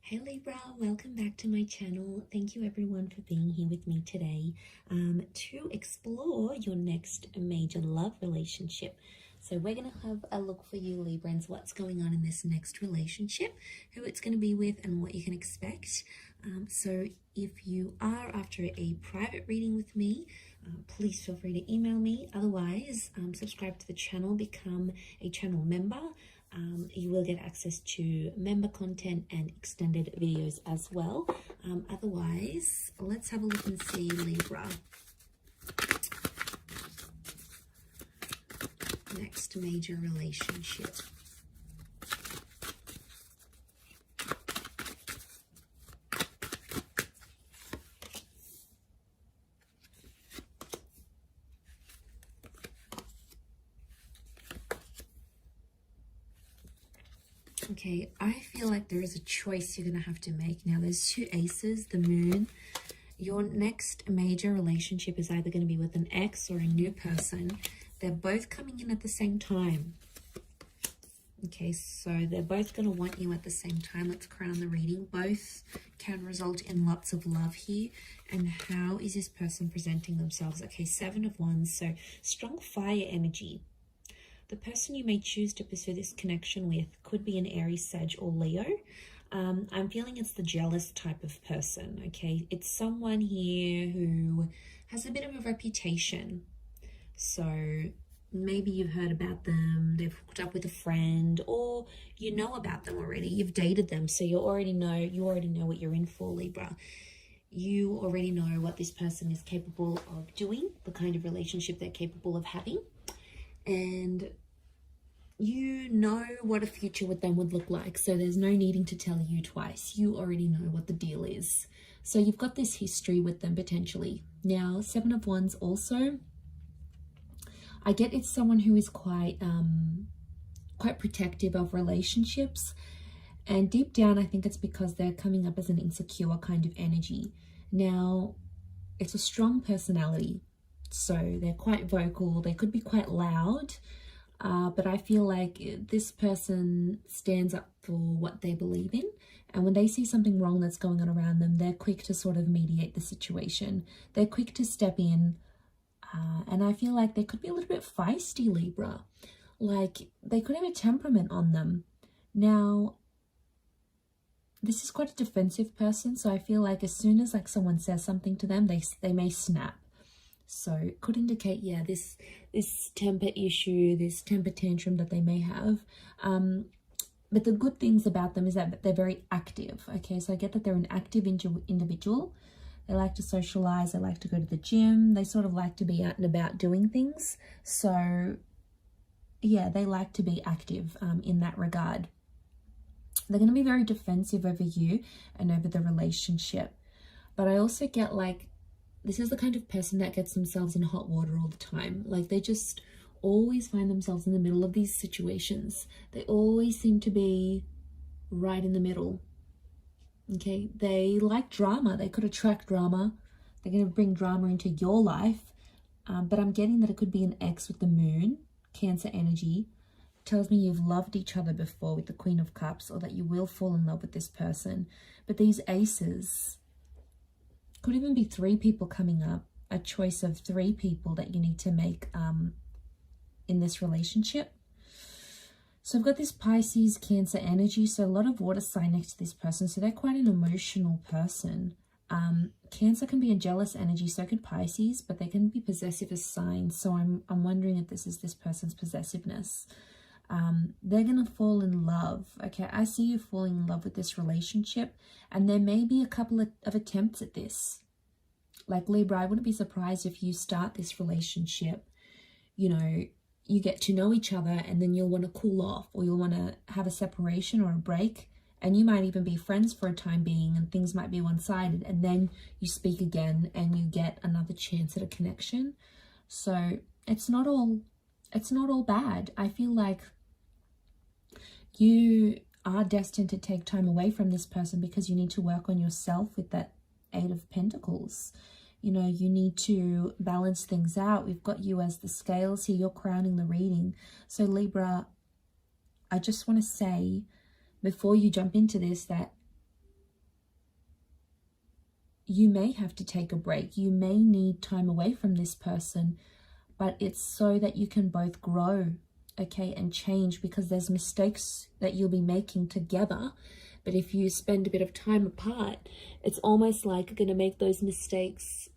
Hey Libra, welcome back to my channel. Thank you everyone for being here with me today to explore your next major love relationship. So we're going to have a look for you Librans, what's going on in this next relationship, who it's going to be with and what you can expect. So if you are after a private reading with me, please feel free to email me. Otherwise, subscribe to the channel, become a channel member. You will get access to member content and extended videos as well. Otherwise, let's have a look and see Libra. Next major relationship. Okay, I feel like there is a choice you're going to have to make. Now, there's two aces, the moon. Your next major relationship is either going to be with an ex or a new person. They're both coming in at the same time. Okay, so they're both going to want you at the same time. Let's crown the reading. Both can result in lots of love here. And how is this person presenting themselves? Okay, 7 of Wands, so strong fire energy. The person you may choose to pursue this connection with could be an Aries, Sag, or Leo. I'm feeling it's the jealous type of person, okay? It's someone here who has a bit of a reputation. So maybe you've heard about them, they've hooked up with a friend, or you know about them already. You've dated them, so you already know what you're in for, Libra. You already know what this person is capable of doing, the kind of relationship they're capable of having. And you know what a future with them would look like, so there's no needing to tell you twice. You already know what the deal is. So you've got this history with them potentially. Now, 7 of Wands also, I get it's someone who is quite protective of relationships, and deep down I think it's because they're coming up as an insecure kind of energy. Now, it's a strong personality, so they're quite vocal, they could be quite loud, but I feel like this person stands up for what they believe in, and when they see something wrong that's going on around them, they're quick to sort of mediate the situation. They're quick to step in, and I feel like they could be a little bit feisty, Libra. Like, they could have a temperament on them. Now, this is quite a defensive person, so I feel like as soon as like someone says something to them, they may snap. So it could indicate, yeah, this temper issue, this temper tantrum that they may have. But the good things about them is that they're very active. Okay, so I get that they're an active individual. They like to socialize. They like to go to the gym. They sort of like to be out and about doing things. So yeah, they like to be active in that regard. They're going to be very defensive over you and over the relationship. But I also get like, this is the kind of person that gets themselves in hot water all the time. Like, they just always find themselves in the middle of these situations. They always seem to be right in the middle. Okay, they like drama. They could attract drama. They're going to bring drama into your life. But I'm getting that it could be an ex with the moon, Cancer energy. It tells me you've loved each other before with the Queen of Cups, or that you will fall in love with this person. But these aces could even be 3 people coming up, a choice of 3 people that you need to make in this relationship. So I've got this Pisces, Cancer energy, so a lot of water sign next to this person, so they're quite an emotional person. Cancer can be a jealous energy, so could Pisces, but they can be possessive as signs, so I'm wondering if this is this person's possessiveness. They're going to fall in love. Okay, I see you falling in love with this relationship, and there may be a couple of attempts at this. Like, Libra, I wouldn't be surprised if you start this relationship, you know, you get to know each other, and then you'll want to cool off, or you'll want to have a separation or a break, and you might even be friends for a time being, and things might be one-sided, and then you speak again and you get another chance at a connection. So it's not all bad. I feel like you are destined to take time away from this person because you need to work on yourself with that 8 of Pentacles. You know, you need to balance things out. We've got you as the scales here. You're crowning the reading. So Libra, I just want to say before you jump into this that you may have to take a break. You may need time away from this person, but it's so that you can both grow, okay, and change, because there's mistakes that you'll be making together. But if you spend a bit of time apart, it's almost like you're going to make those mistakes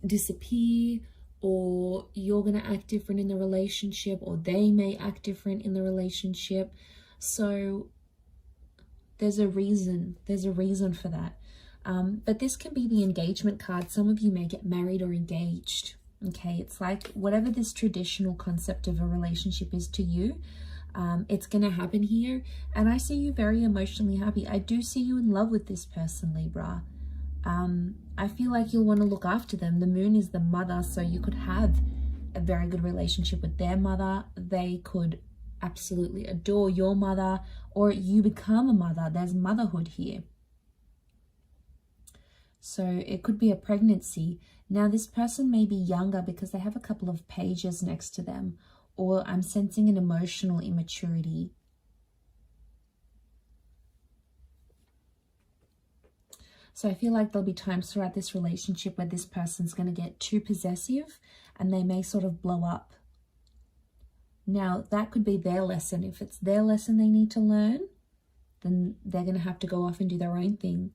disappear, or you're going to act different in the relationship, or they may act different in the relationship. So there's a reason for that. But this can be the engagement card. Some of you may get married or engaged. Okay, it's like whatever this traditional concept of a relationship is to you, it's going to happen here. And I see you very emotionally happy. I do see you in love with this person, Libra. I feel like you'll want to look after them. The moon is the mother, so you could have a very good relationship with their mother. They could absolutely adore your mother, or you become a mother. There's motherhood here. So it could be a pregnancy. Now this person may be younger because they have a couple of pages next to them, or I'm sensing an emotional immaturity. So I feel like there'll be times throughout this relationship where this person's going to get too possessive and they may sort of blow up. Now that could be their lesson. If it's their lesson they need to learn, then they're going to have to go off and do their own thing.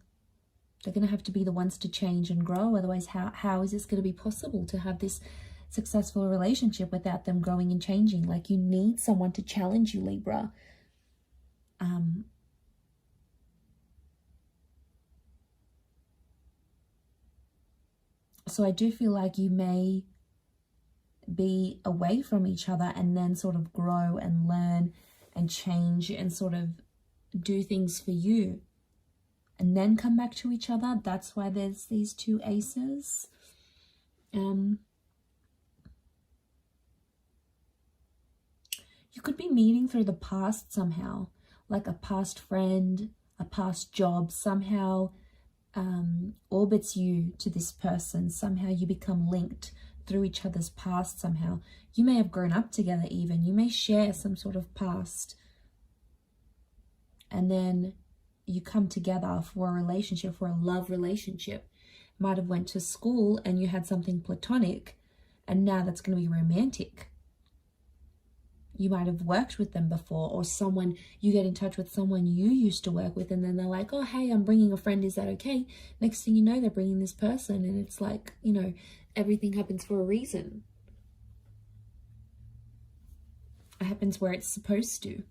They're going to have to be the ones to change and grow. Otherwise, how is this going to be possible to have this successful relationship without them growing and changing? Like, you need someone to challenge you, Libra. So I do feel like you may be away from each other and then sort of grow and learn and change and sort of do things for you, and then come back to each other. That's why there's these two aces. You could be meeting through the past somehow, like a past friend, a past job, somehow orbits you to this person. Somehow you become linked through each other's past somehow. You may have grown up together even. You may share some sort of past. And then you come together for a relationship, for a love relationship. Might have went to school and you had something platonic, and now that's going to be romantic. You might have worked with them before, or someone, you get in touch with someone you used to work with, and then they're like, oh, hey, I'm bringing a friend, is that okay? Next thing you know, they're bringing this person, and it's like, you know, everything happens for a reason. It happens where it's supposed to.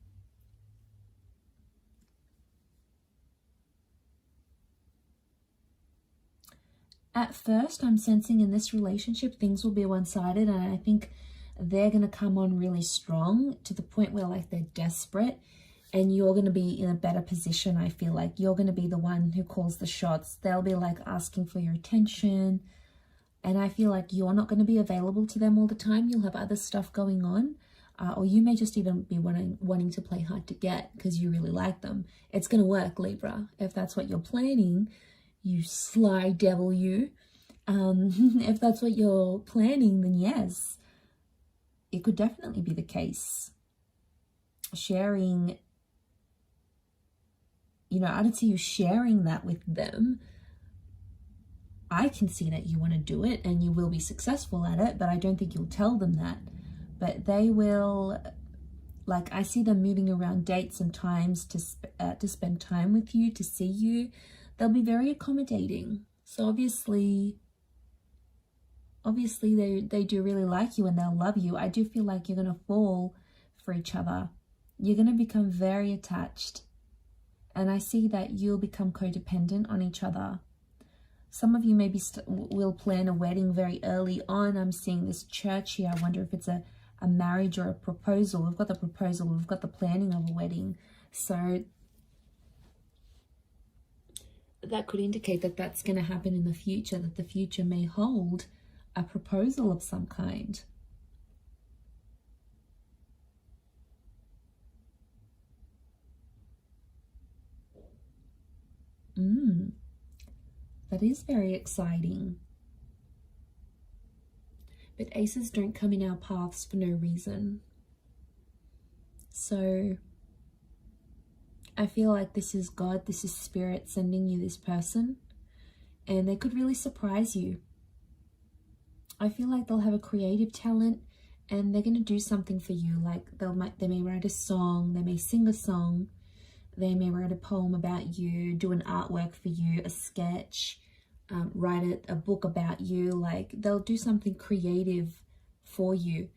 At first, I'm sensing in this relationship, things will be one-sided, and I think they're going to come on really strong to the point where like they're desperate, and you're going to be in a better position. I feel like you're going to be the one who calls the shots. They'll be like asking for your attention, and I feel like you're not going to be available to them all the time. You'll have other stuff going on, or you may just even be wanting to play hard to get because you really like them. It's going to work, Libra, if that's what you're planning. You sly devil, you. If that's what you're planning, then yes, it could definitely be the case. Sharing, you know, I don't see you sharing that with them. I can see that you want to do it and you will be successful at it, but I don't think you'll tell them that. But they will, like, I see them moving around dates and times to spend time with you, to see you. They'll be very accommodating. So obviously they do really like you and they'll love you. I do feel like you're going to fall for each other. You're going to become very attached. And I see that you'll become codependent on each other. Some of you maybe will plan a wedding very early on. I'm seeing this church here. I wonder if it's a marriage or a proposal. We've got the proposal. We've got the planning of a wedding. So that could indicate that that's going to happen in the future, that the future may hold a proposal of some kind. That is very exciting. But aces don't come in our paths for no reason. So I feel like this is God, this is Spirit sending you this person. and they could really surprise you. I feel like they'll have a creative talent and they're going to do something for you. Like they may write a song, they may sing a song, they may write a poem about you, do an artwork for you, a sketch, write a book about you. Like they'll do something creative for you,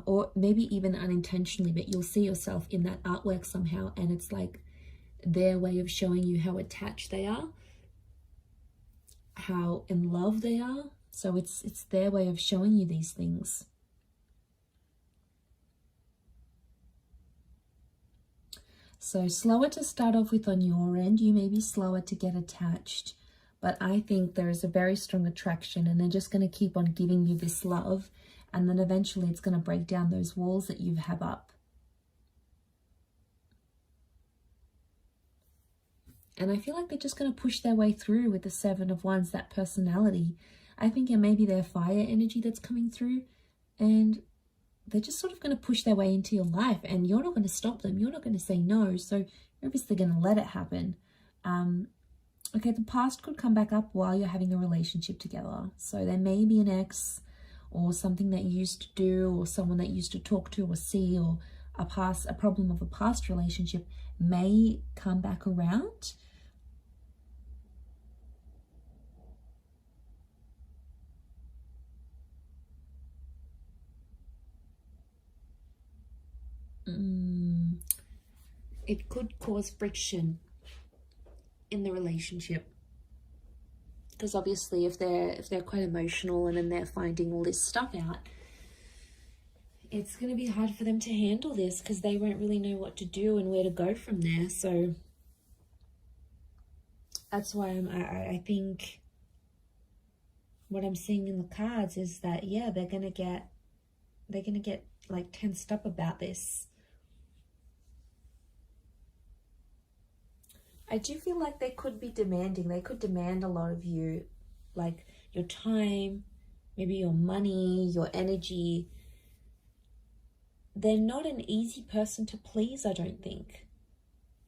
or maybe even unintentionally, but you'll see yourself in that artwork somehow, and it's like their way of showing you how attached they are, how in love they are. So it's their way of showing you these things. So slower to start off with on your end. You may be slower to get attached, but I think there is a very strong attraction, and they're just going to keep on giving you this love, and then eventually it's going to break down those walls that you have up. And I feel like they're just going to push their way through with the Seven of Wands, that personality. I think it may be their fire energy that's coming through, and they're just sort of going to push their way into your life, and you're not going to stop them. You're not going to say no. So you're obviously going to let it happen. Okay, the past could come back up while you're having a relationship together. So there may be an ex or something that you used to do, or someone that you used to talk to or see, or a problem of a past relationship may come back around. It could cause friction in the relationship, because obviously if they're quite emotional and then they're finding all this stuff out, it's going to be hard for them to handle this, because they won't really know what to do and where to go from there. So that's why I think what I'm seeing in the cards is that, yeah, they're gonna get like tensed up about this. I do feel like they could be demanding. They could demand a lot of you, like your time, maybe your money, your energy. They're not an easy person to please, I don't think.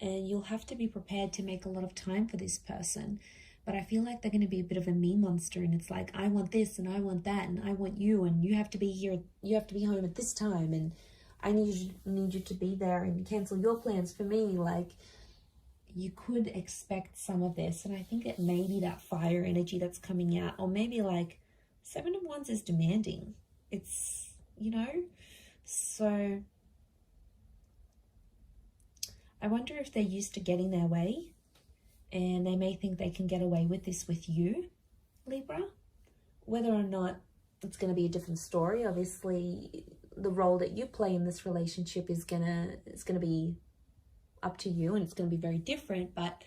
And you'll have to be prepared to make a lot of time for this person. But I feel like they're going to be a bit of a me monster, and it's like, I want this and I want that and I want you, and you have to be here, you have to be home at this time, and I need you to be there and cancel your plans for me. Like, you could expect some of this, and I think it may be that fire energy that's coming out, or maybe like Seven of Wands is demanding. It's, you know, so I wonder if they're used to getting their way, and they may think they can get away with this with you, Libra. Whether or not it's going to be a different story. Obviously, the role that you play in this relationship is gonna be up to you, and it's going to be very different, but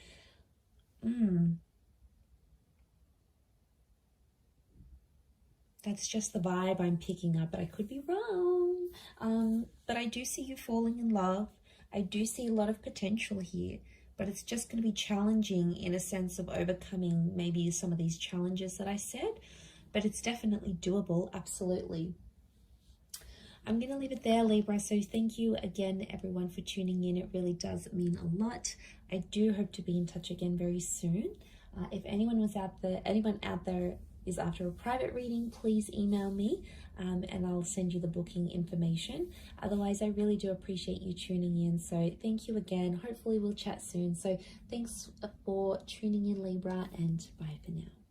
that's just the vibe I'm picking up, but I could be wrong. But I do see you falling in love. I do see a lot of potential here, but it's just going to be challenging in a sense of overcoming maybe some of these challenges that I said, but it's definitely doable, absolutely. I'm going to leave it there, Libra. So thank you again, everyone, for tuning in. It really does mean a lot. I do hope to be in touch again very soon. If anyone out there is after a private reading, please email me, and I'll send you the booking information. Otherwise, I really do appreciate you tuning in. So thank you again. Hopefully we'll chat soon. So thanks for tuning in, Libra, and bye for now.